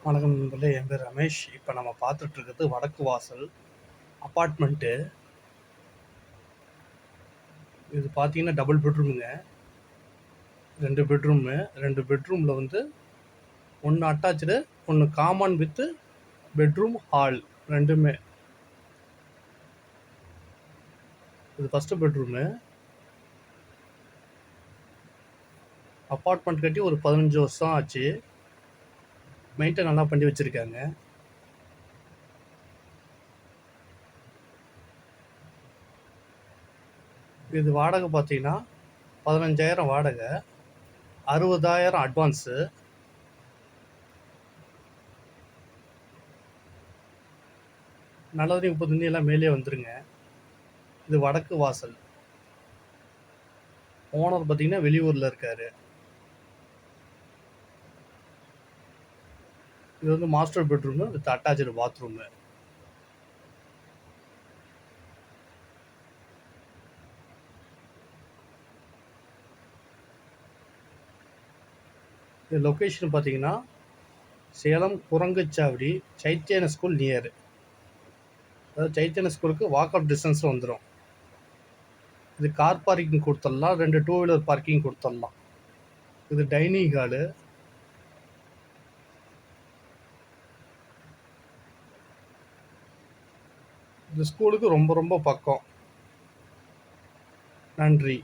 வணக்கம் நண்பர்களே, என் பேர் ரமேஷ். இப்போ நம்ம பார்த்துட்டு இருக்கிறது வடக்கு வாசல் அப்பார்ட்மெண்ட்டு. இது பார்த்தீங்கன்னா டபுள் பெட்ரூமுங்க. 2 பெட்ரூமு. 2 பெட்ரூமில் வந்து ஒன்று அட்டாச்சு, ஒன்று காமன் வித்து பெட்ரூம் ஹால் ரெண்டுமே. இது ஃபஸ்ட்டு பெட்ரூமு. அப்பார்ட்மெண்ட் கட்டி ஒரு 15 வருஷம் ஆச்சு. மெயின்டைன் நல்லா பண்ணி வச்சுருக்காங்க. இது வாடகை பார்த்தீங்கன்னா 15,000 வாடகை, 60,000 அட்வான்ஸு. நல்லது 30 எல்லாம் மேலே வந்துருங்க. இது வடக்கு வாசல். ஓனர் பார்த்தீங்கன்னா வெளியூரில் இருக்கார். இது வந்து master bedroom with attach bathroom. இது லொக்கேஷன் பார்த்தீங்கன்னா சேலம் குரங்குச்சாவடி சைத்தன்ய ஸ்கூல் நியர். அதாவது சைத்தன்ய ஸ்கூலுக்கு வாக் அவுட் டிஸ்டன்ஸில் வந்துடும். இது கார் பார்க்கிங் கொடுத்துடலாம், 2 2 வீலர் பார்க்கிங் கொடுத்துடலாம். இது டைனிங் ஹாலு. இது ஸ்கூலுக்கு ரொம்ப ரொம்ப பக்கம். நன்றி.